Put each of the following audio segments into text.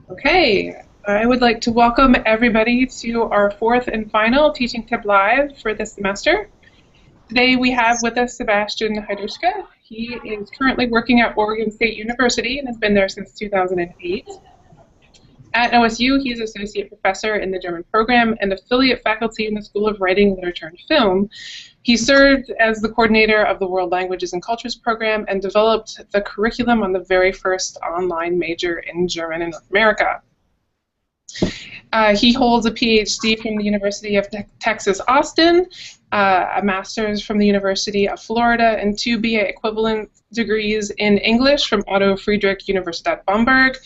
Okay, I would like to welcome everybody to our fourth and final Teaching Tip Live for this semester. Today we have with us Sebastian Heiduschke. He is currently working at Oregon State University and has been there since 2008. At OSU, he is Associate Professor in the German program and Affiliate Faculty in the School of Writing, Literature, and Film. He served as the coordinator of the World Languages and Cultures program and developed the curriculum on the very first online major in German in North America. He holds a Ph.D. from the University of Texas, Austin, a master's from the University of Florida, and 2 BA equivalent degrees in English from Otto Friedrich Universität Bamberg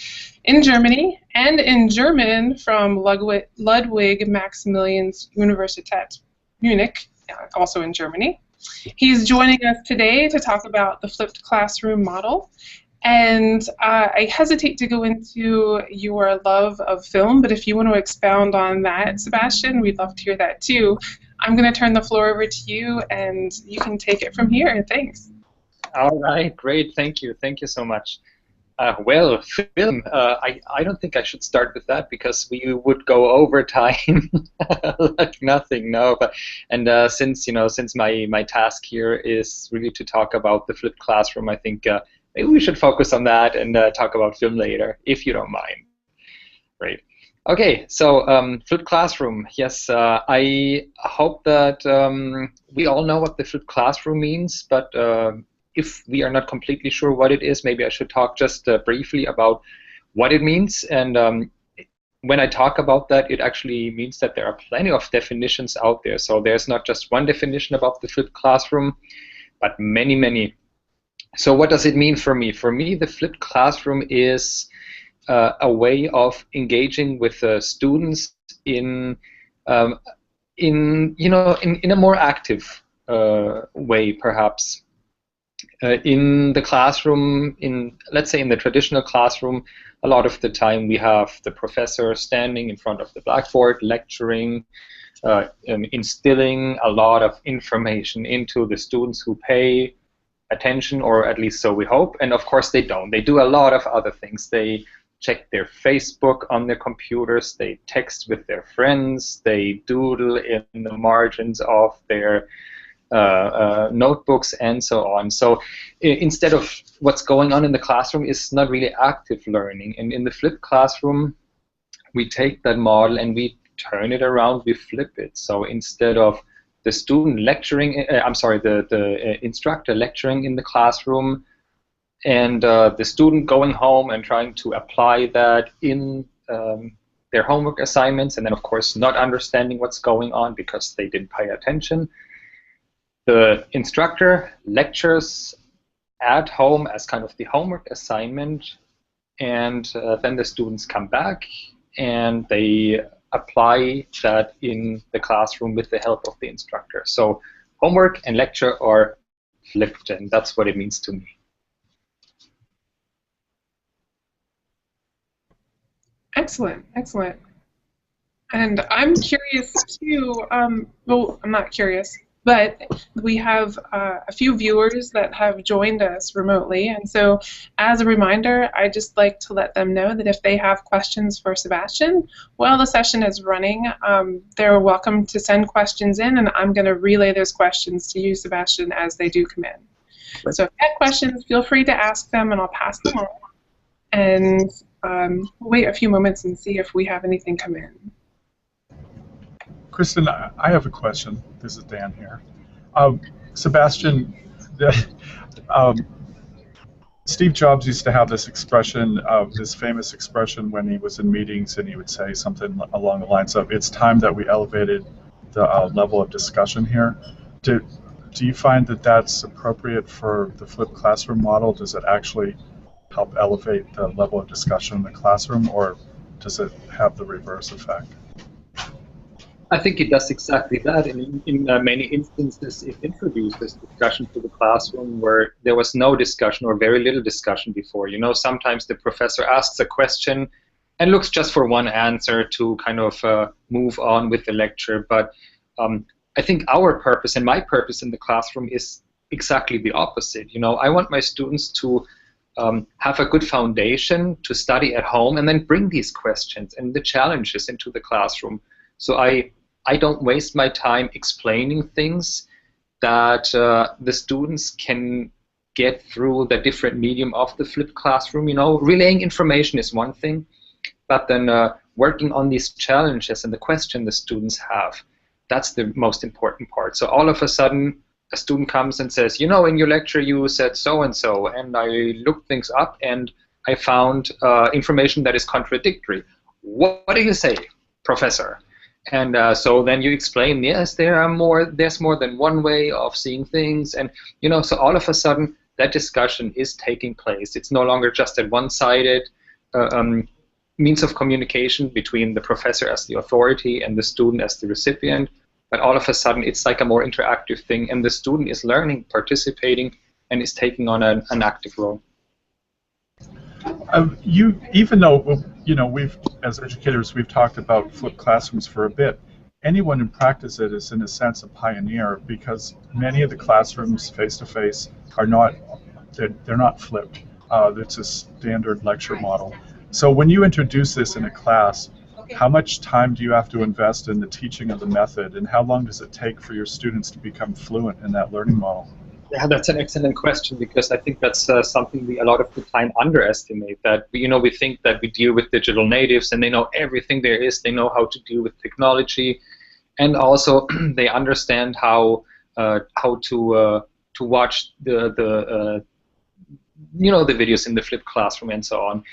in Germany, and in German from Ludwig-Maximilians-Universität, Munich, also in Germany. He's joining us today to talk about the flipped classroom model. And I hesitate to go into your love of film, but if you want to expound on that, Sebastian, we'd love to hear that too. I'm going to turn the floor over to you, and you can take it from here. Thanks. All right, great. Thank you. Thank you so much. Well, film, I don't think I should start with that because we would go over time like nothing, no. And since my task here is really to talk about the flipped classroom, I think maybe we should focus on that and talk about film later, if you don't mind. Great. Okay, so flipped classroom. Yes, I hope that we all know what the flipped classroom means, but if we are not completely sure what it is, maybe I should talk just briefly about what it means. And when I talk about that, it actually means that there are plenty of definitions out there. So there's not just one definition about the flipped classroom, but many, many. So what does it mean for me? For me, the flipped classroom is a way of engaging with students in a more active way, perhaps. In the classroom, let's say in the traditional classroom, a lot of the time we have the professor standing in front of the blackboard, lecturing, instilling a lot of information into the students who pay attention, or at least so we hope. And of course they don't. They do a lot of other things. They check their Facebook on their computers, they text with their friends, they doodle in the margins of their notebooks and so on. So instead of what's going on in the classroom is not really active learning. And in the flipped classroom, we take that model and we turn it around, we flip it. So instead of the student lecturing, the instructor lecturing in the classroom and the student going home and trying to apply that in their homework assignments, and then of course not understanding what's going on because they didn't pay attention. The instructor lectures at home as kind of the homework assignment, and then the students come back and they apply that in the classroom with the help of the instructor. So homework and lecture are flipped, and that's what it means to me. Excellent, excellent. And I'm curious too, well, I'm not curious, but we have a few viewers that have joined us remotely, and so as a reminder, I just like to let them know that if they have questions for Sebastian while the session is running, they're welcome to send questions in, and I'm going to relay those questions to you, Sebastian, as they do come in. So if you have questions, feel free to ask them, and I'll pass them on. And we'll wait a few moments and see if we have anything come in. Kristen, I have a question. This is Dan here. Sebastian, Steve Jobs used to have this expression, this famous expression when he was in meetings, and he would say something along the lines of, "It's time that we elevated the level of discussion here." Do you find that that's appropriate for the flipped classroom model? Does it actually help elevate the level of discussion in the classroom, or does it have the reverse effect? I think it does exactly that. In many instances, it introduced this discussion to the classroom where there was no discussion or very little discussion before. You know, sometimes the professor asks a question and looks just for one answer to kind of move on with the lecture. But I think our purpose and my purpose in the classroom is exactly the opposite. You know, I want my students to have a good foundation to study at home, and then bring these questions and the challenges into the classroom. So I don't waste my time explaining things that the students can get through the different medium of the flipped classroom. You know, relaying information is one thing, but then working on these challenges and the question the students have, that's the most important part. So all of a sudden, a student comes and says, you know, in your lecture you said so-and-so, and I looked things up and I found information that is contradictory. What do you say, professor? And so then you explain, yes, there's more than one way of seeing things, and you know, so all of a sudden that discussion is taking place. It's no longer just a one-sided means of communication between the professor as the authority and the student as the recipient, but all of a sudden it's like a more interactive thing, and the student is learning, participating, and is taking on an active role. Even though, you know, as educators, we've talked about flipped classrooms for a bit, anyone who practices it is in a sense a pioneer, because many of the classrooms face-to-face are not, they're not flipped. It's a standard lecture model. So when you introduce this in a class, how much time do you have to invest in the teaching of the method, and how long does it take for your students to become fluent in that learning model? Yeah, that's an excellent question, because I think that's something we a lot of the time underestimate. That we think that we deal with digital natives and they know everything there is. They know how to deal with technology, and also they understand how to watch the videos in the flipped classroom and so on.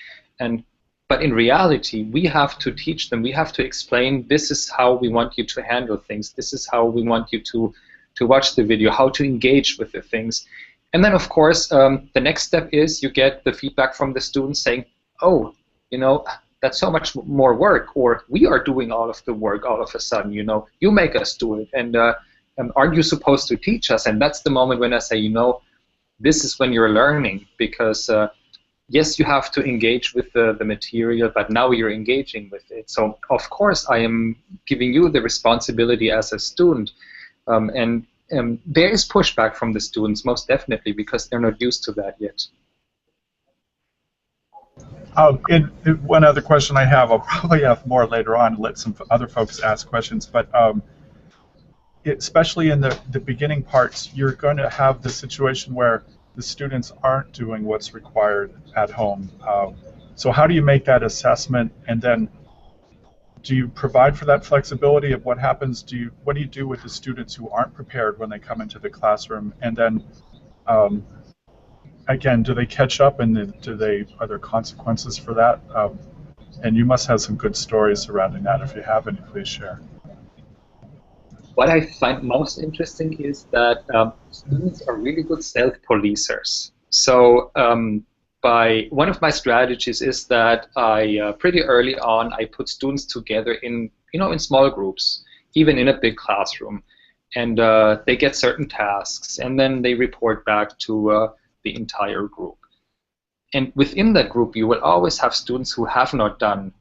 But in reality, we have to teach them. We have to explain, this is how we want you to handle things. This is how we want you to watch the video, how to engage with the things. And then, of course, the next step is you get the feedback from the students saying, oh, you know, that's so much more work, or we are doing all of the work all of a sudden, you know, you make us do it, and aren't you supposed to teach us? And that's the moment when I say, you know, this is when you're learning, because yes, you have to engage with the material, but now you're engaging with it. So, of course, I am giving you the responsibility as a student. And there is pushback from the students, most definitely, because they're not used to that yet. And one other question I have, I'll probably have more later on, let some other folks ask questions, but especially in the beginning parts, you're going to have the situation where the students aren't doing what's required at home. So how do you make that assessment, and then do you provide for that flexibility of what happens? What do you do with the students who aren't prepared when they come into the classroom? And then, again, do they catch up, and are there consequences for that? And you must have some good stories surrounding that. If you have any, please share. What I find most interesting is that students are really good self-policers. So one of my strategies is that I pretty early on I put students together in small groups, even in a big classroom, and they get certain tasks, and then they report back to the entire group. And within that group, you will always have students who have not done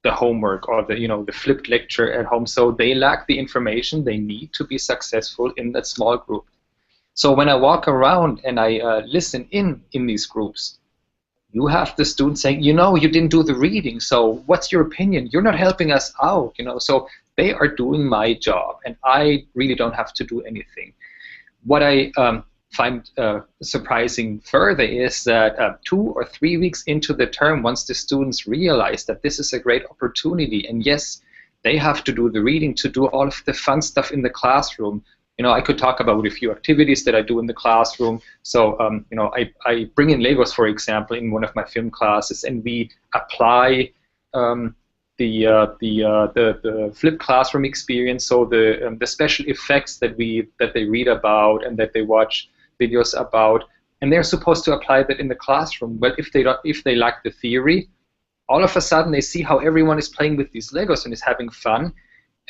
the homework or the flipped lecture at home, so they lack the information they need to be successful in that small group. So when I walk around and I listen in these groups, you have the students saying, you know, you didn't do the reading, so what's your opinion? You're not helping us out, you know. So they are doing my job, and I really don't have to do anything. What I find surprising further is that 2 or 3 weeks into the term, once the students realize that this is a great opportunity, and yes, they have to do the reading to do all of the fun stuff in the classroom. You know, I could talk about a few activities that I do in the classroom. So, you know, I bring in Legos, for example, in one of my film classes, and we apply the flipped classroom experience. So the special effects that they read about and that they watch videos about, and they're supposed to apply that in the classroom. But if they lack the theory, all of a sudden they see how everyone is playing with these Legos and is having fun,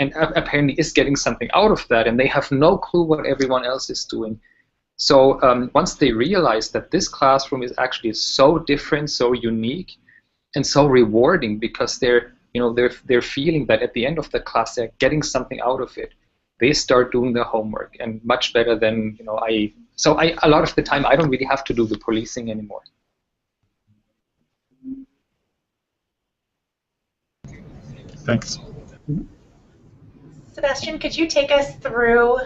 and apparently is getting something out of that, and they have no clue what everyone else is doing. So once they realize that this classroom is actually so different, so unique, and so rewarding, because they're feeling that at the end of the class they're getting something out of it, they start doing their homework, and much better than a lot of the time I don't really have to do the policing anymore. Thanks. Sebastian, could you take us through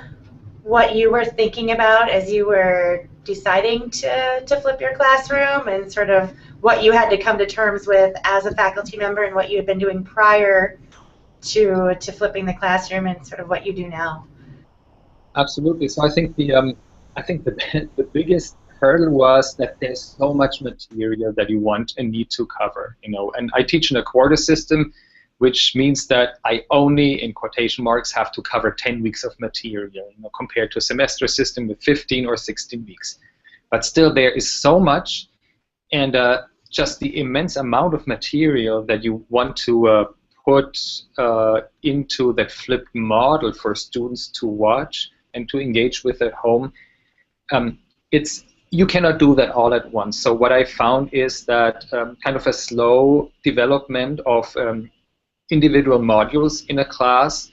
what you were thinking about as you were deciding to flip your classroom, and sort of what you had to come to terms with as a faculty member, and what you had been doing prior to flipping the classroom, and sort of what you do now? Absolutely. So I think the biggest hurdle was that there's so much material that you want and need to cover, and I teach in a quarter system, which means that I only, in quotation marks, have to cover 10 weeks of material, compared to a semester system with 15 or 16 weeks. But still, there is so much, and just the immense amount of material that you want to put into that flipped model for students to watch and to engage with at home. You cannot do that all at once. So what I found is that kind of a slow development of individual modules in a class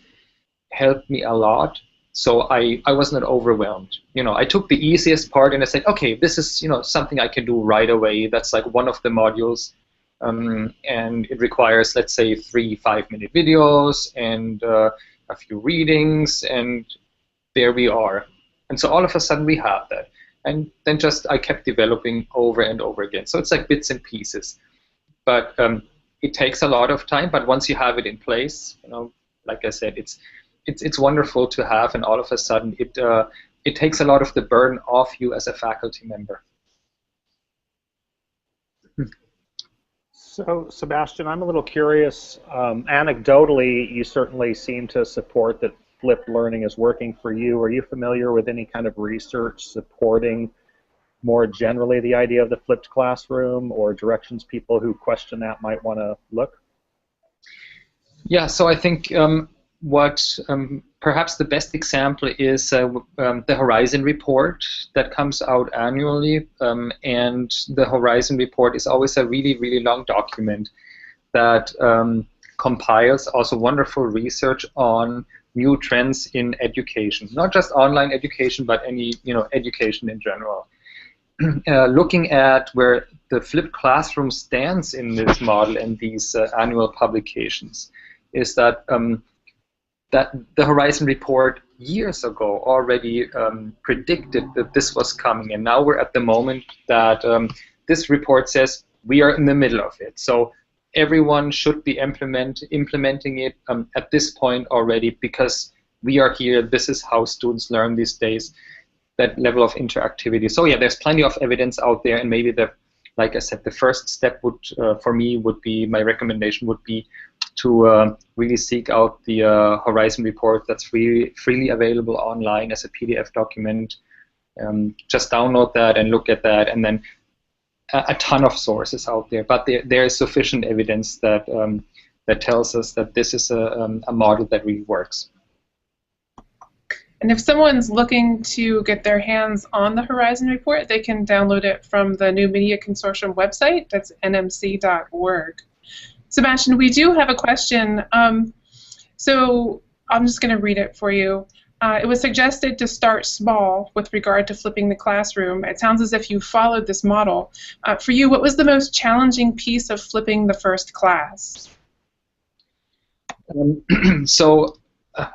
helped me a lot. So I was not overwhelmed. I took the easiest part and I said, okay, this is something I can do right away. That's like one of the modules, and it requires, let's say, 3 5-minute videos and a few readings, and there we are. And so all of a sudden we have that. And then I kept developing over and over again. So it's like bits and pieces. But it takes a lot of time, but once you have it in place, like I said, it's wonderful to have, and all of a sudden it takes a lot of the burden off you as a faculty member. So, Sebastian, I'm a little curious. Anecdotally, you certainly seem to support that flipped learning is working for you. Are you familiar with any kind of research supporting more generally the idea of the flipped classroom, or directions people who question that might want to look? Yeah, so I think what perhaps the best example is the Horizon report that comes out annually, and the Horizon report is always a really, really long document that compiles also wonderful research on new trends in education, not just online education, but any education in general. Looking at where the flipped classroom stands in this model and these annual publications, is that that the Horizon report years ago already predicted that this was coming, and now we're at the moment that this report says we are in the middle of it. So everyone should be implementing it at this point already, because we are here. This is how students learn these days, that level of interactivity. So yeah, there's plenty of evidence out there, and maybe like I said, the first step would, for me, would be, my recommendation would be to really seek out the Horizon report that's freely available online as a PDF document. Just download that and look at that, and then a ton of sources out there. But there is sufficient evidence that that tells us that this is a model that really works. And if someone's looking to get their hands on the Horizon report, they can download it from the New Media Consortium website. That's nmc.org. Sebastian, we do have a question. So I'm just going to read it for you. It was suggested to start small with regard to flipping the classroom. It sounds as if you followed this model. For you, what was the most challenging piece of flipping the first class? So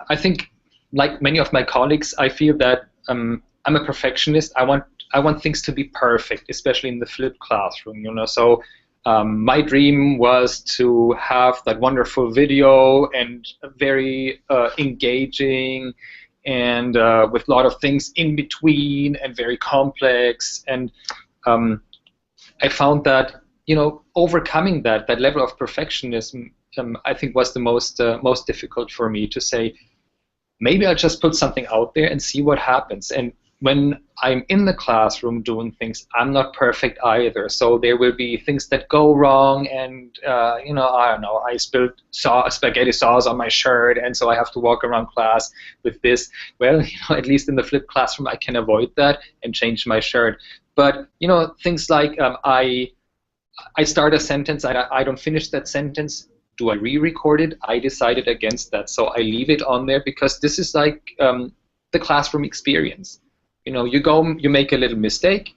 I think, like many of my colleagues, I feel that I'm a perfectionist. I want things to be perfect, especially in the flipped classroom. So my dream was to have that wonderful video and very engaging, and with a lot of things in between and very complex. And I found that overcoming that level of perfectionism, I think was the most difficult for me, to say, maybe I'll just put something out there and see what happens. And when I'm in the classroom doing things, I'm not perfect either. So there will be things that go wrong, and I don't know, I spilled spaghetti sauce on my shirt, and so I have to walk around class with this. Well, at least in the flipped classroom, I can avoid that and change my shirt. But things like I start a sentence, I don't finish that sentence. Do I re-record it? I decided against that, so I leave it on there, because this is like the classroom experience. You go, you make a little mistake,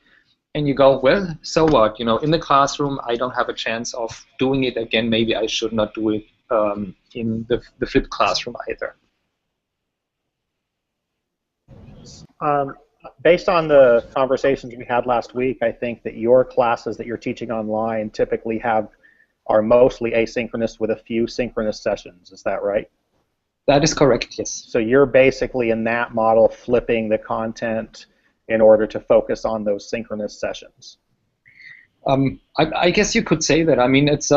and you go, well, so what? You know, in the classroom, I don't have a chance of doing it again. Maybe I should not do it in the flipped classroom either. Based on the conversations we had last week, I think that your classes that you're teaching online typically are mostly asynchronous with a few synchronous sessions. Is that right? That is correct, yes. So you're basically in that model flipping the content in order to focus on those synchronous sessions. I guess you could say that. I mean, it's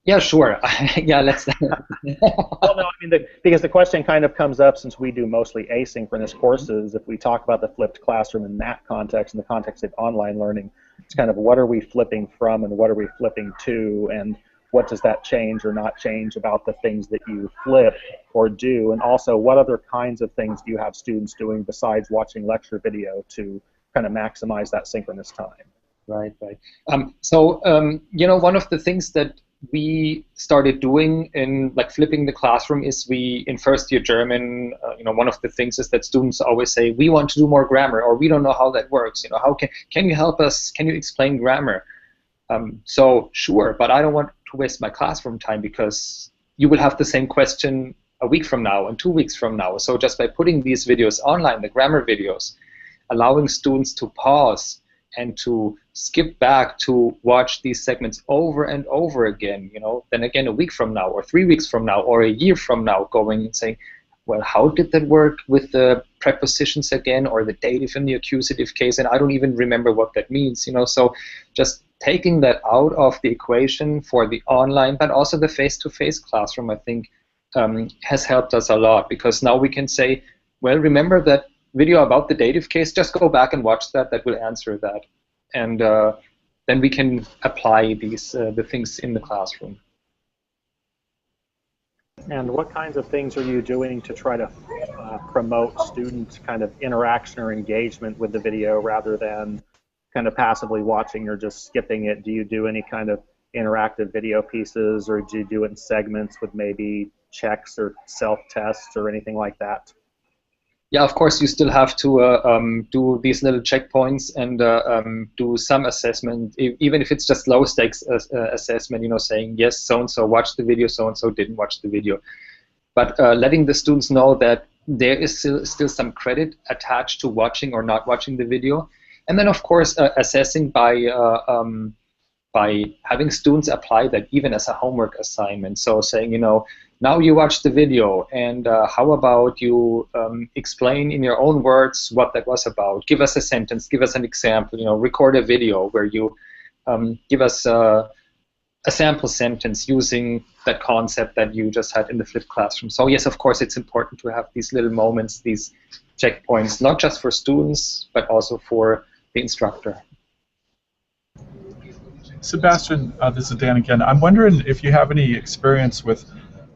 yeah, sure. Yeah, let's. Well, no, I mean, because the question kind of comes up since we do mostly asynchronous courses. If we talk about the flipped classroom in that context, in the context of online learning, it's kind of what are we flipping from and what are we flipping to, and what does that change or not change about the things that you flip or do, and also what other kinds of things do you have students doing besides watching lecture video to kind of maximize that synchronous time? Right, right. You know, one of the things that we started doing in like flipping the classroom is in first year German, you know, one of the things is that students always say, we want to do more grammar, or we don't know how that works. You know, how can you help us? Can you explain grammar? So sure, but I don't want to waste my classroom time because you will have the same question a week from now and 2 weeks from now. So just by putting these videos online, the grammar videos, allowing students to pause and to skip back to watch these segments over and over again, you know, then again a week from now or 3 weeks from now or a year from now, going and saying, well, how did that work with the prepositions again, or the dative in the accusative case, and I don't even remember what that means, you know. So just taking that out of the equation for the online, but also the face-to-face classroom, I think has helped us a lot, because now we can say, well, remember that video about the dative case, just go back and watch that, that will answer that. And then we can apply these the things in the classroom. And what kinds of things are you doing to try to promote student kind of interaction or engagement with the video rather than kind of passively watching or just skipping it? Do you do any kind of interactive video pieces, or do you do it in segments with maybe checks or self-tests or anything like that? Yeah, of course, you still have to do these little checkpoints and do some assessment, even if it's just low-stakes assessment, you know, saying, yes, so-and-so watched the video, so-and-so didn't watch the video. But letting the students know that there is still some credit attached to watching or not watching the video. And then, of course, assessing by having students apply that even as a homework assignment. So saying, you know, now you watch the video, and how about you explain in your own words what that was about? Give us a sentence, give us an example, you know, record a video where you give us a sample sentence using that concept that you just had in the flipped classroom. So yes, of course, it's important to have these little moments, these checkpoints, not just for students, but also for the instructor. Sebastian, this is Dan again. I'm wondering if you have any experience with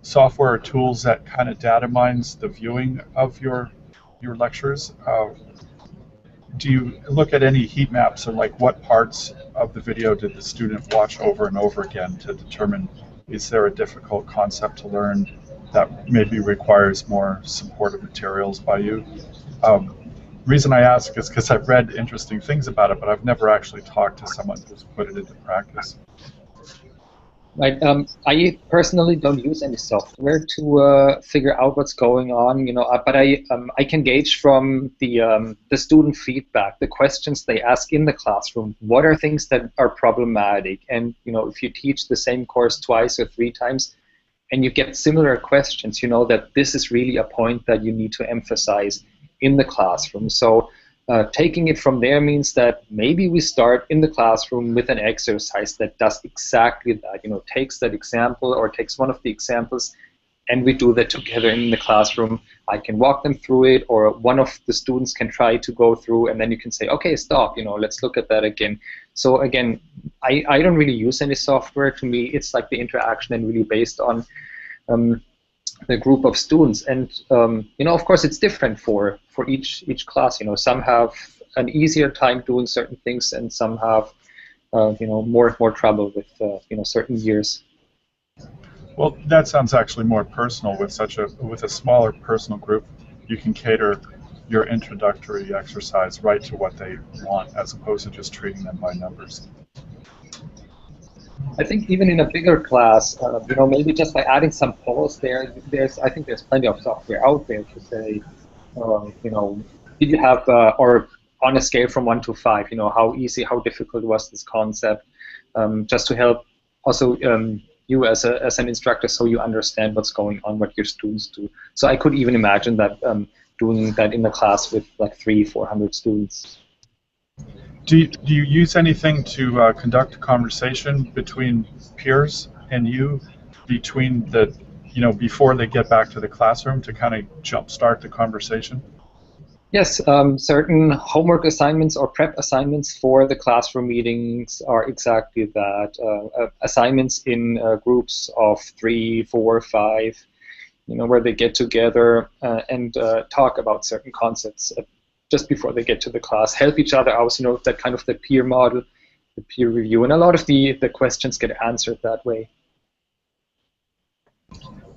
software or tools that kind of data mines the viewing of your lectures. Do you look at any heat maps, or like what parts of the video did the student watch over and over again to determine, is there a difficult concept to learn that maybe requires more supportive materials by you? Reason I ask is because I've read interesting things about it, but I've never actually talked to someone who's put it into practice. Right. I personally don't use any software to figure out what's going on, you know. But I can gauge from the student feedback, the questions they ask in the classroom. What are things that are problematic? And you know, if you teach the same course twice or 3 times, and you get similar questions, you know that this is really a point that you need to emphasize in the classroom. So taking it from there means that maybe we start in the classroom with an exercise that does exactly that, you know, takes that example or takes one of the examples, and we do that together in the classroom. I can walk them through it, or one of the students can try to go through, and then you can say, okay, stop, you know, let's look at that again. So again, I don't really use any software. To me, it's like the interaction and really based on the group of students. And you know, of course, it's different for each class. You know, some have an easier time doing certain things, and some have you know, more trouble with you know, certain years. Well, that sounds actually more personal. With a smaller personal group, you can cater your introductory exercise right to what they want, as opposed to just treating them by numbers. I think even in a bigger class, you know, maybe just by adding some polls there, I think there's plenty of software out there to say, you know, did you have, or on a scale from 1 to 5, you know, how easy, how difficult was this concept, just to help also you as an instructor, so you understand what's going on, what your students do. So I could even imagine that doing that in the class with like 300-400 students. Do you use anything to conduct a conversation between peers and you, between the, you know, before they get back to the classroom, to kind of jumpstart the conversation? Yes, certain homework assignments or prep assignments for the classroom meetings are exactly that. Assignments in groups of 3, 4, 5, you know, where they get together and talk about certain concepts just before they get to the class, help each other out, you know, that kind of the peer model, the peer review, and a lot of the questions get answered that way.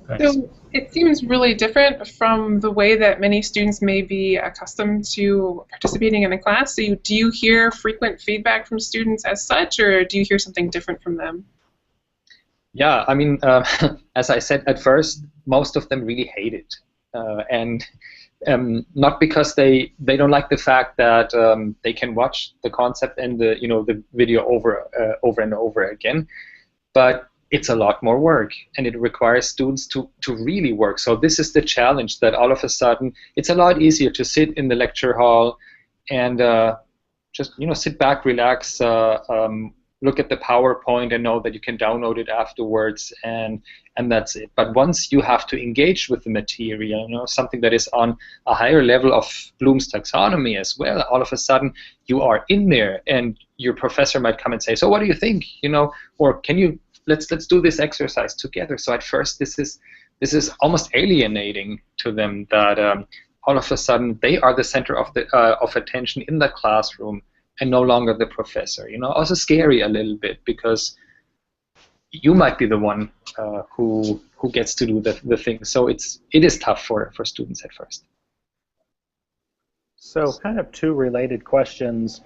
Thanks. So it seems really different from the way that many students may be accustomed to participating in a class. So do you hear frequent feedback from students as such, or do you hear something different from them? Yeah, I mean, as I said at first, most of them really hate it, and not because they don't like the fact that they can watch the concept and the, you know, the video over and over again, but it's a lot more work, and it requires students to really work. So this is the challenge, that all of a sudden it's a lot easier to sit in the lecture hall and just, you know, sit back, relax, look at the PowerPoint and know that you can download it afterwards, and that's it. But once you have to engage with the material, you know, something that is on a higher level of Bloom's taxonomy as well, all of a sudden you are in there, and your professor might come and say, so what do you think, you know, or can you, let's do this exercise together. So at first this is almost alienating to them, that all of a sudden they are the center of the of attention in the classroom and no longer the professor. You know, also scary a little bit, because you might be the one who gets to do the thing. So it is tough for students at first. So kind of two related questions.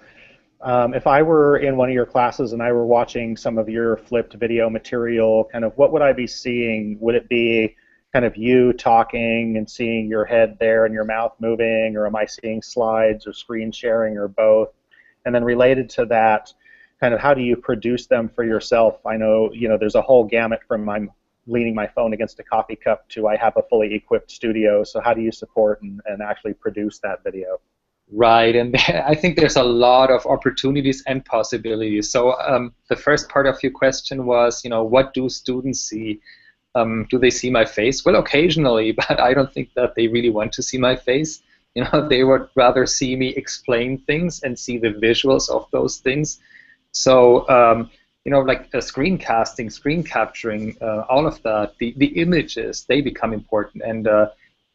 If I were in one of your classes and I were watching some of your flipped video material, kind of what would I be seeing? Would it be kind of you talking and seeing your head there and your mouth moving, or am I seeing slides or screen sharing, or both? And then related to that, kind of how do you produce them for yourself? I know, you know, there's a whole gamut from I'm leaning my phone against a coffee cup to I have a fully equipped studio. So how do you support and actually produce that video? Right, and I think there's a lot of opportunities and possibilities. So the first part of your question was, you know, what do students see? Do they see my face? Well, occasionally, but I don't think that they really want to see my face. You know, they would rather see me explain things and see the visuals of those things. So, you know, like screencasting, screen capturing, all of that, the images, they become important, and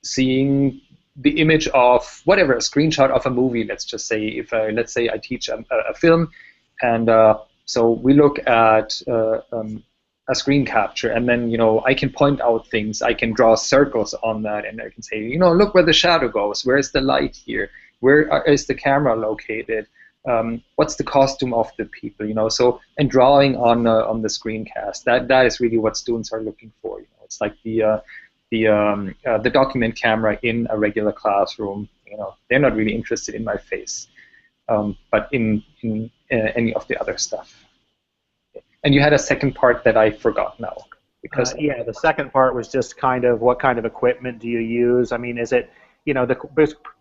seeing the image of whatever, a screenshot of a movie, let's just say, if let's say I teach a film, and so we look at a screen capture, and then, you know, I can point out things, I can draw circles on that, and I can say, you know, look where the shadow goes, where is the light here, where is the camera located, what's the costume of the people, you know, so, and drawing on the screencast, that is really what students are looking for. You know, it's like the document camera in a regular classroom. You know, they're not really interested in my face, but in any of the other stuff. And you had a second part that I forgot now. Because yeah, the second part was just kind of what kind of equipment do you use? I mean, is it, you know,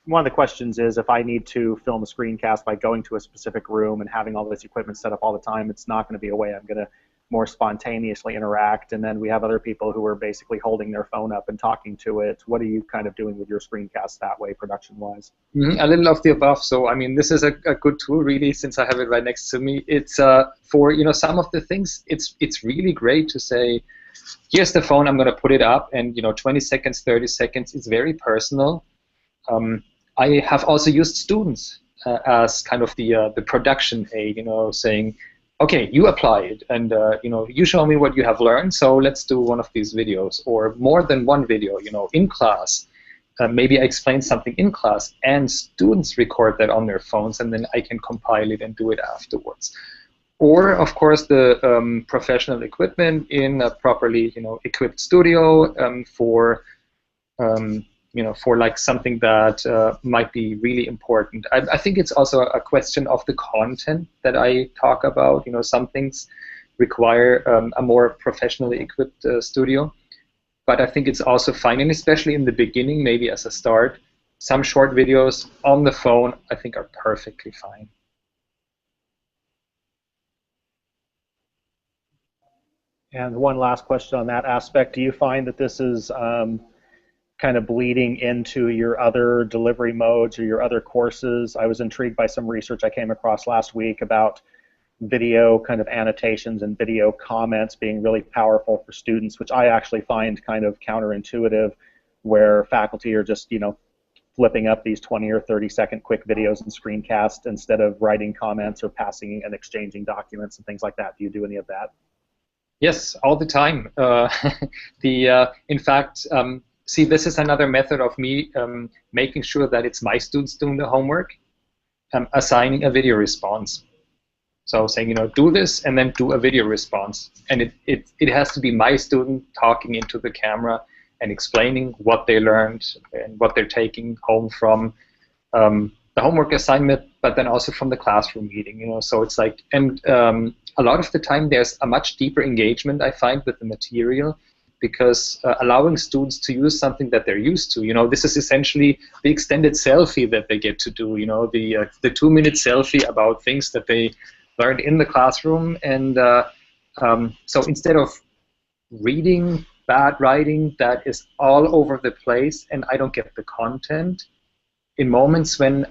one of the questions is, if I need to film a screencast by going to a specific room and having all this equipment set up all the time, it's not going to be a way I'm going to more spontaneously interact. And then we have other people who are basically holding their phone up and talking to it. What are you kind of doing with your screencast that way, production-wise? A little of the above. So, I mean, this is a good tool, really, since I have it right next to me. It's for, you know, some of the things, it's really great to say, here's the phone, I'm going to put it up, and, you know, 20 seconds, 30 seconds, it's very personal. I have also used students as kind of the production aid, you know, saying, okay, you apply it, and you know, you show me what you have learned, so let's do one of these videos, or more than one video, you know, in class. maybe I explain something in class and students record that on their phones, and then I can compile it and do it afterwards. Or, of course, the professional equipment in a properly, equipped studio for, for like something that might be really important. I think it's also a question of the content that I talk about. Some things require a more professionally equipped studio. But I think it's also fine, and especially in the beginning, maybe as a start, some short videos on the phone, I think, are perfectly fine. And one last question on that aspect. Do you find that this is kind of bleeding into your other delivery modes or your other courses? I was intrigued by some research I came across last week about video kind of annotations and video comments being really powerful for students, which I actually find kind of counterintuitive, where faculty are just, flipping up these 20 or 30-second quick videos and screencasts instead of writing comments or passing and exchanging documents and things like that. Do you do any of that? Yes, all the time. In fact, see, this is another method of me making sure that it's my students doing the homework, assigning a video response. So saying, do this and then do a video response. And it has to be my student talking into the camera and explaining what they learned and what they're taking home from the homework assignment, but then also from the classroom meeting. So it's like, and a lot of the time there's a much deeper engagement, I find, with the material, because allowing students to use something that they're used to, this is essentially the extended selfie that they get to do, the 2-minute selfie about things that they learned in the classroom. And so instead of reading bad writing that is all over the place and I don't get the content, in moments when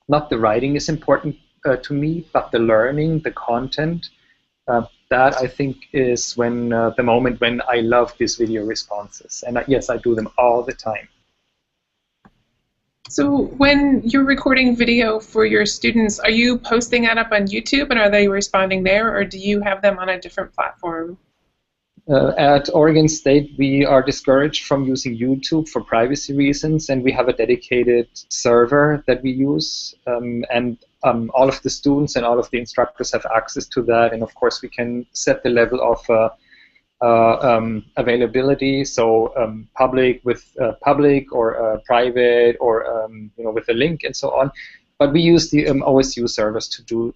not the writing is important to me, but the learning, the content, that I think is when the moment when I love these video responses. And yes, I do them all the time. So when you're recording video for your students, are you posting that up on YouTube and are they responding there, or do you have them on a different platform? At Oregon State, we are discouraged from using YouTube for privacy reasons, and we have a dedicated server that we use, and all of the students and all of the instructors have access to that, and of course we can set the level of availability, so public with public or private, or with a link and so on. But we use the OSU servers to do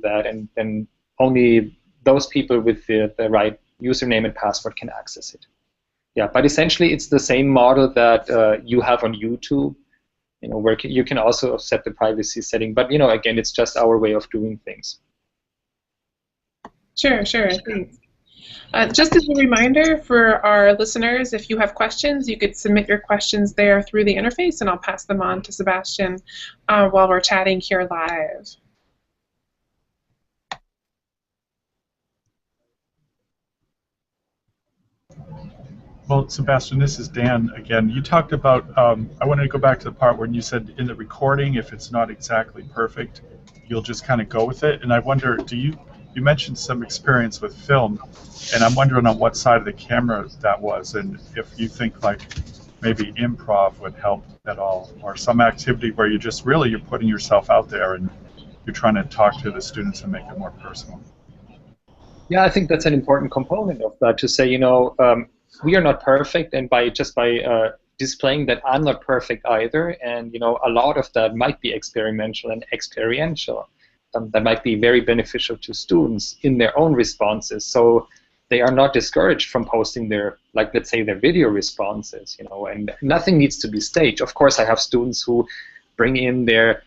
that, and then only those people with the right username and password can access it. Yeah, but essentially it's the same model that you have on YouTube, where you can also set the privacy setting. But again, it's just our way of doing things. Sure. Thanks. Just as a reminder for our listeners, if you have questions, you could submit your questions there through the interface, and I'll pass them on to Sebastian while we're chatting here live. Well, Sebastian, this is Dan again. You talked about, I wanted to go back to the part when you said in the recording, if it's not exactly perfect, you'll just kind of go with it. And I wonder, you mentioned some experience with film, and I'm wondering on what side of the camera that was, and if you think like maybe improv would help at all, or some activity where you're putting yourself out there and you're trying to talk to the students and make it more personal. Yeah, I think that's an important component of that, to say, we are not perfect, and by displaying that I'm not perfect either, and a lot of that might be experimental and experiential. That might be very beneficial to students in their own responses, so they are not discouraged from posting their, let's say, their video responses, and nothing needs to be staged. Of course, I have students who bring in their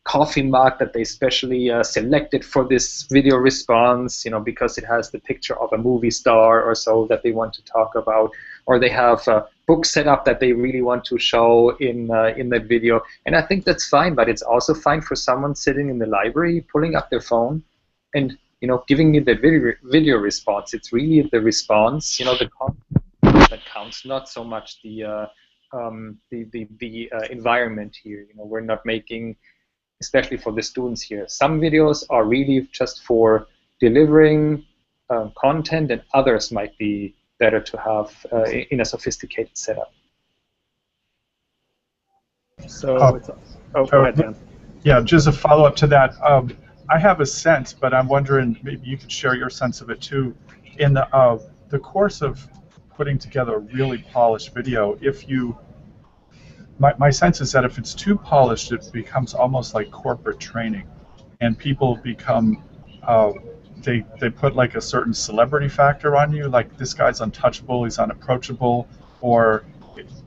coffee mug that they specially selected for this video response, because it has the picture of a movie star or so that they want to talk about, or they have a book set up that they really want to show in that video. And I think that's fine, but it's also fine for someone sitting in the library, pulling up their phone, and giving me the video response. It's really the response, the content that counts, not so much the environment here. We're not making, especially for the students here, some videos are really just for delivering content, and others might be better to have in a sophisticated setup. So, go ahead, Dan. Yeah, just a follow-up to that. I have a sense, but I'm wondering maybe you could share your sense of it too. In the course of putting together a really polished video, my sense is that if it's too polished, it becomes almost like corporate training, and people become they put like a certain celebrity factor on you, like this guy's untouchable, he's unapproachable, or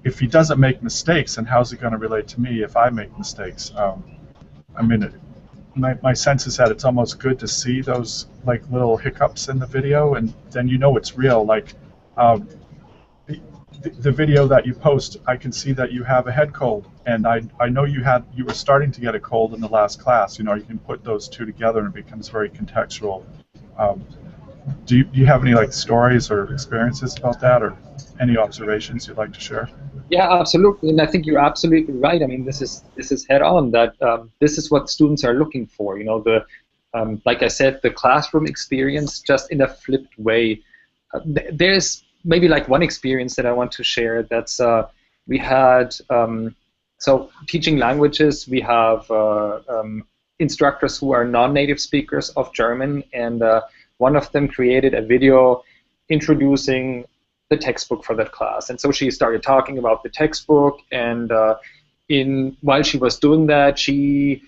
if he doesn't make mistakes, then how's he going to relate to me if I make mistakes? I mean, my sense is that it's almost good to see those like little hiccups in the video, and then you know it's real. Like the video that you post, I can see that you have a head cold, and I know you were starting to get a cold in the last class. You know, you can put those two together, and it becomes very contextual. Do you have any like stories or experiences about that, or any observations you'd like to share? Yeah, absolutely, and I think you're absolutely right. I mean, this is head on that this is what students are looking for. You know, the like I said, the classroom experience just in a flipped way. There's maybe like one experience that I want to share. That's we had so teaching languages. We have instructors who are non-native speakers of German, and one of them created a video introducing the textbook for that class. And so she started talking about the textbook, and while she was doing that, she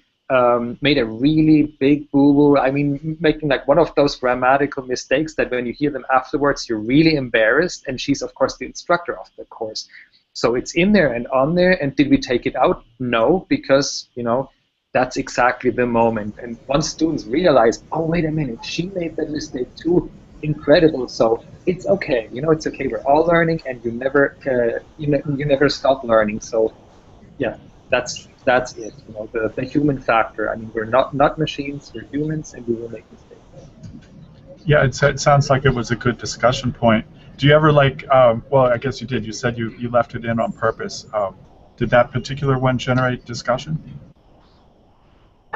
made a really big boo-boo. I mean, making like one of those grammatical mistakes that when you hear them afterwards, you're really embarrassed. And she's, of course, the instructor of the course. So it's in there and on there. And did we take it out? No, because, you know, that's exactly the moment. And once students realize, oh, wait a minute, she made that mistake too. Incredible. So it's okay. You know, it's okay. We're all learning, and you never you never stop learning. So yeah, that's it. You know, the human factor. I mean, we're not machines. We're humans, and we will make mistakes. Yeah, it sounds like it was a good discussion point. Do you ever like? Well, I guess you did. You said you left it in on purpose. Did that particular one generate discussion?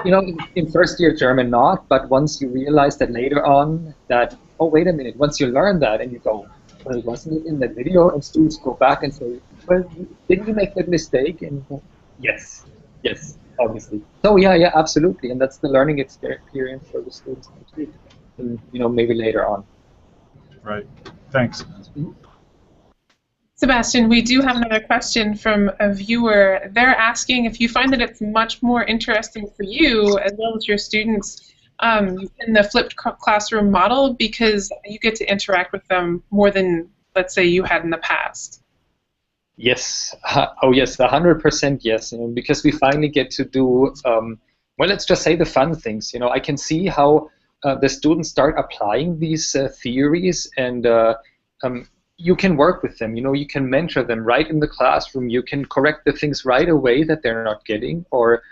You know, in first year German not, but once you realize that later on that, oh, wait a minute, once you learn that and you go, well, wasn't it in that video? And students go back and say, well, didn't you make that mistake? And yes, obviously. So yeah, absolutely. And that's the learning experience for the students, and, you know, maybe later on. Right. Thanks. Sebastian, we do have another question from a viewer. They're asking if you find that it's much more interesting for you, as well as your students, in the flipped classroom model, because you get to interact with them more than, let's say, you had in the past. Yes. Oh, yes, 100% yes. You know, because we finally get to do, well, let's just say the fun things. You know, I can see how the students start applying these theories, and you can work with them. You know, you can mentor them right in the classroom. You can correct the things right away that they're not getting, or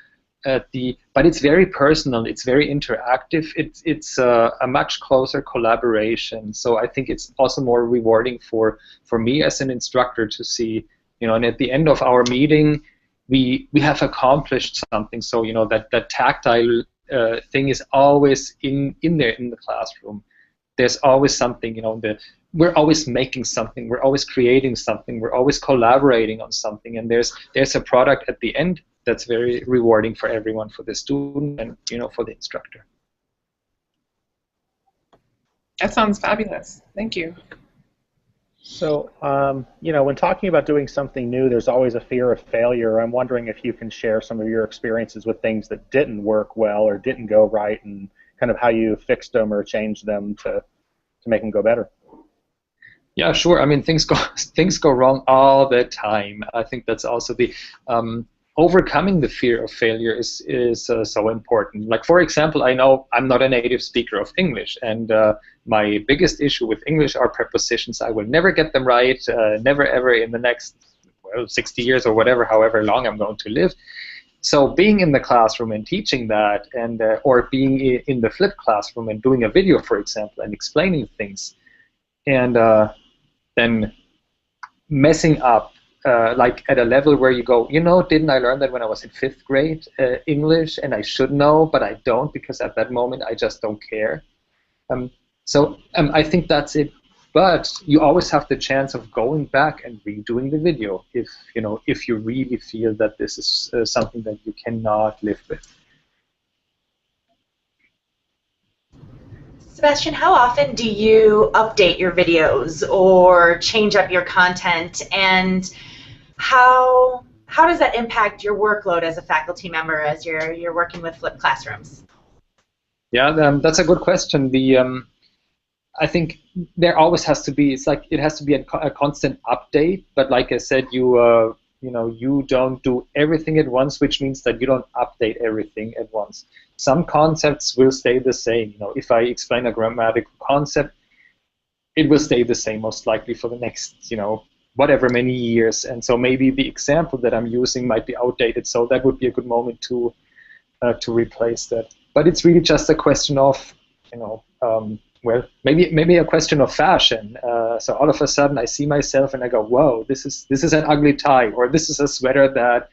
but it's very personal. It's very interactive. It's a much closer collaboration. So I think it's also more rewarding for me as an instructor to see, you know, and at the end of our meeting, we have accomplished something. So, you know, that tactile thing is always in there in the classroom. There's always something, you know, we're always making something, we're always creating something, we're always collaborating on something, and there's a product at the end that's very rewarding for everyone, for the student and, you know, for the instructor. That sounds fabulous. Thank you. So, you know, when talking about doing something new, there's always a fear of failure. I'm wondering if you can share some of your experiences with things that didn't work well or didn't go right, and kind of how you fixed them or changed them to make them go better. Yeah, sure. I mean, things go wrong all the time. I think that's also the overcoming the fear of failure is so important. Like, for example, I know I'm not a native speaker of English, and my biggest issue with English are prepositions. I will never get them right, never ever in the next 60 years or whatever, however long I'm going to live. So being in the classroom and teaching that, and or being in the flipped classroom and doing a video, for example, and explaining things, and then messing up, like at a level where you go, you know, didn't I learn that when I was in 5th grade English, and I should know, but I don't, because at that moment I just don't care. So I think that's it. But you always have the chance of going back and redoing the video if you really feel that this is something that you cannot live with. Sebastian, how often do you update your videos or change up your content, and how does that impact your workload as a faculty member as you're working with flipped classrooms? Yeah, that's a good question. I think there always has to be. It's like it has to be a constant update. But like I said, you don't do everything at once, which means that you don't update everything at once. Some concepts will stay the same. If I explain a grammatical concept, it will stay the same most likely for the next, whatever many years. And so maybe the example that I'm using might be outdated. So that would be a good moment to replace that. But it's really just a question of, well, maybe a question of fashion. So all of a sudden I see myself and I go, whoa, this is an ugly tie, or this is a sweater that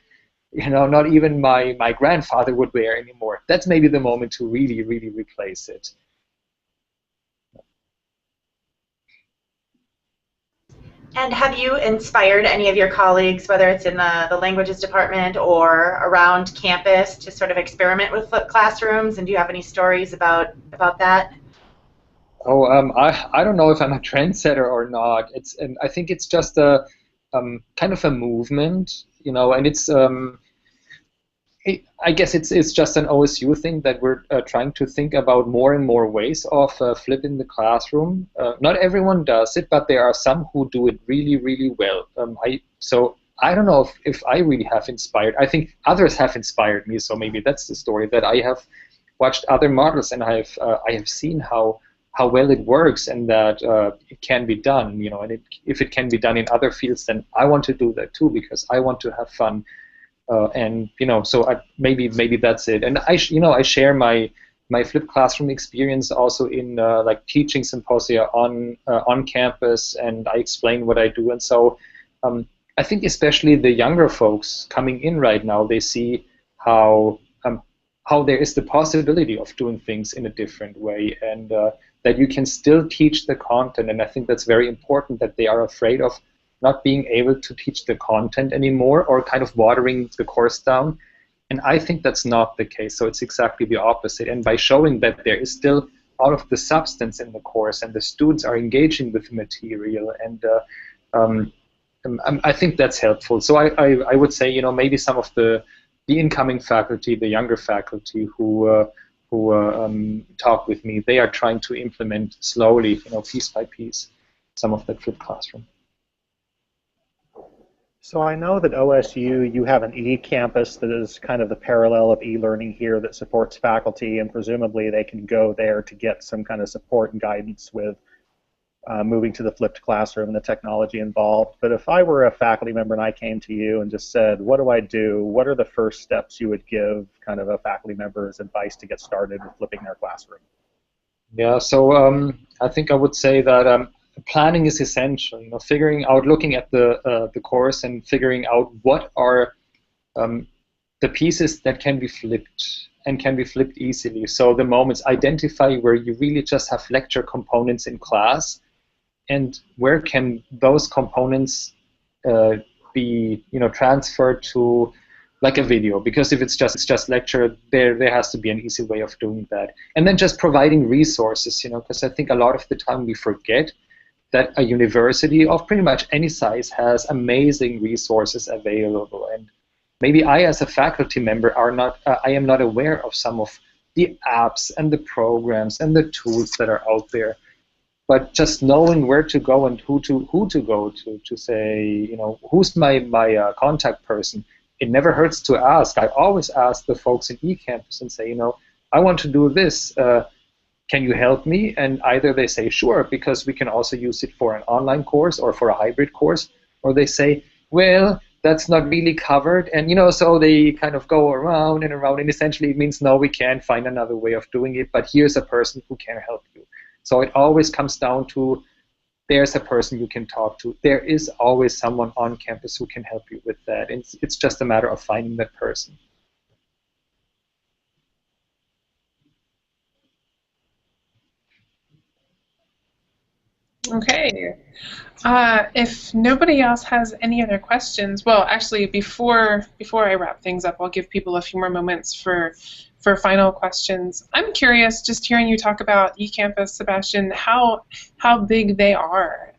not even my grandfather would wear anymore. That's maybe the moment to really, really replace it. And have you inspired any of your colleagues, whether it's in the languages department or around campus, to sort of experiment with flipped classrooms? And do you have any stories about that? Oh, I don't know if I'm a trendsetter or not. I think it's just a kind of a movement, and it's I guess it's just an OSU thing that we're trying to think about more and more ways of flipping the classroom. Not everyone does it, but there are some who do it really, really well. So I don't know if I really have inspired. I think others have inspired me. So maybe that's the story, that I have watched other models and I have seen how well it works, and that it can be done. And if it can be done in other fields, then I want to do that too, because I want to have fun. And so maybe that's it. And I share my flipped classroom experience also in like teaching symposia on campus, and I explain what I do. And so I think especially the younger folks coming in right now, they see how there is the possibility of doing things in a different way, and that you can still teach the content. And I think that's very important, that they are afraid of not being able to teach the content anymore, or kind of watering the course down. And I think that's not the case. So it's exactly the opposite. And by showing that there is still all of the substance in the course, and the students are engaging with the material, and I think that's helpful. So I would say, maybe some of the incoming faculty, the younger faculty who talk with me, they are trying to implement slowly, piece by piece, some of that flipped classroom. So I know that OSU, you have an eCampus that is kind of the parallel of e-learning here, that supports faculty, and presumably they can go there to get some kind of support and guidance with moving to the flipped classroom and the technology involved. But if I were a faculty member and I came to you and just said, what do I do? What are the first steps you would give kind of a faculty member as advice to get started with flipping their classroom? Yeah, so I think I would say that planning is essential. Figuring out, looking at the course and figuring out what are the pieces that can be flipped and can be flipped easily. So the moments, identify where you really just have lecture components in class, and where can those components be transferred to like a video, because if it's just lecture, there has to be an easy way of doing that. And then just providing resources, because I think a lot of the time we forget that a university of pretty much any size has amazing resources available. And maybe I, as a faculty member, I am not aware of some of the apps and the programs and the tools that are out there. But just knowing where to go and who to go to say, who's my contact person. It never hurts to ask. I always ask the folks in eCampus and say, I want to do this. Can you help me? And either they say, sure, because we can also use it for an online course or for a hybrid course, or they say, well, that's not really covered. And, so they kind of go around and around, and essentially it means, no, we can't find another way of doing it, but here's a person who can help you. So it always comes down to, there's a person you can talk to. There is always someone on campus who can help you with that. It's just a matter of finding that person. Okay. If nobody else has any other questions, well, actually, before I wrap things up, I'll give people a few more moments for final questions. I'm curious, just hearing you talk about eCampus, Sebastian, how big they are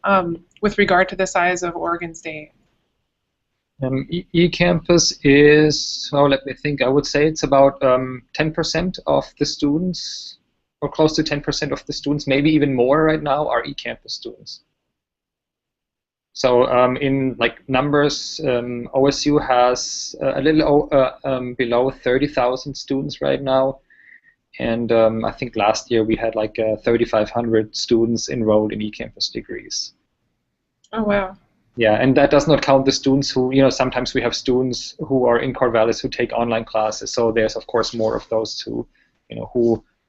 with regard to the size of Oregon State. eCampus is, well, let me think, I would say it's about 10% of the students, or close to 10% of the students, maybe even more right now, are eCampus students. So in like numbers, OSU has a little below 30,000 students right now, and I think last year we had like 3,500 students enrolled in eCampus degrees. Oh wow! Yeah, and that does not count the students who, sometimes we have students who are in Corvallis who take online classes. So there's of course more of those who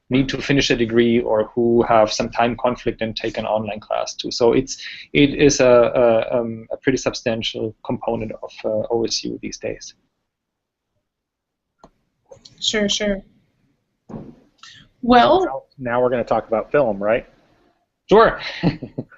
need to finish a degree or who have some time conflict and take an online class too. So it is a pretty substantial component of OSU these days. Sure, sure. Well, now we're going to talk about film, right? Sure.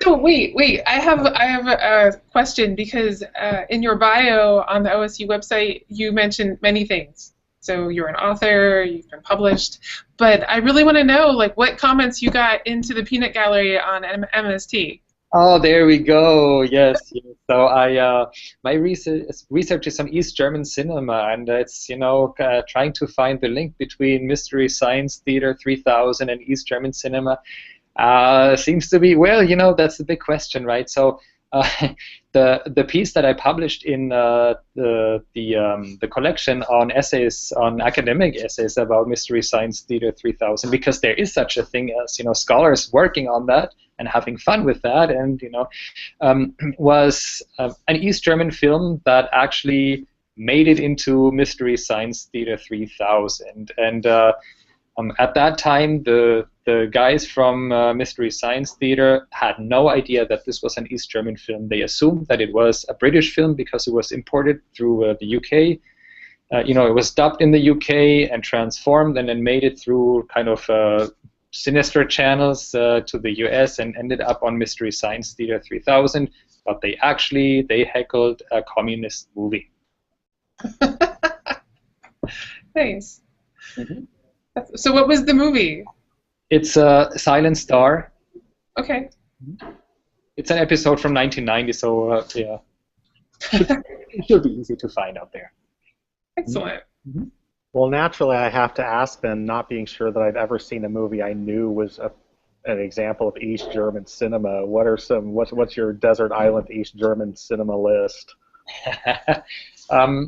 Oh, wait. I have a question because in your bio on the OSU website you mentioned many things. So you're an author, you've been published, but I really want to know, like, what comments you got into the peanut gallery on MST. Oh, there we go. Yes. So my research is on East German cinema, and it's trying to find the link between Mystery Science Theater 3000 and East German cinema. Seems to be, well, that's the big question, right? So the piece that I published in the collection on essays, on academic essays about Mystery Science Theater 3000, because there is such a thing as scholars working on that and having fun with that, and was an East German film that actually made it into Mystery Science Theater 3000, and at that time the guys from Mystery Science Theater had no idea that this was an East German film. They assumed that it was a British film because it was imported through the UK. It was dubbed in the UK and transformed and then made it through kind of sinister channels to the US and ended up on Mystery Science Theater 3000, but they heckled a communist movie. Nice. Mm-hmm. So what was the movie? It's a Silent Star. Okay. It's an episode from 1990, so yeah. It should be easy to find out there. Excellent. Mm-hmm. Well, naturally, I have to ask then, not being sure that I've ever seen a movie I knew was an example of East German cinema. What's your desert island East German cinema list? I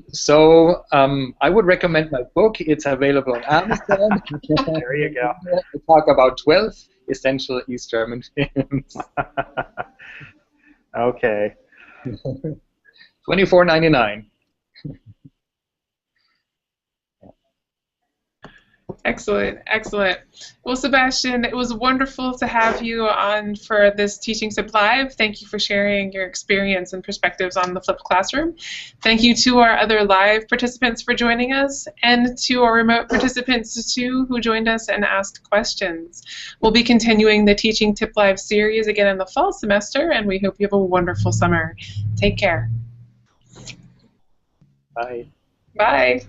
would recommend my book. It's available on Amazon. There you go. I talk about 12 essential East German films. Okay. $24.99. Excellent, excellent. Well, Sebastian, it was wonderful to have you on for this Teaching Sip Live. Thank you for sharing your experience and perspectives on the flipped classroom. Thank you to our other live participants for joining us, and to our remote participants too who joined us and asked questions. We'll be continuing the Teaching Tip Live series again in the fall semester, and we hope you have a wonderful summer. Take care. Bye. Bye.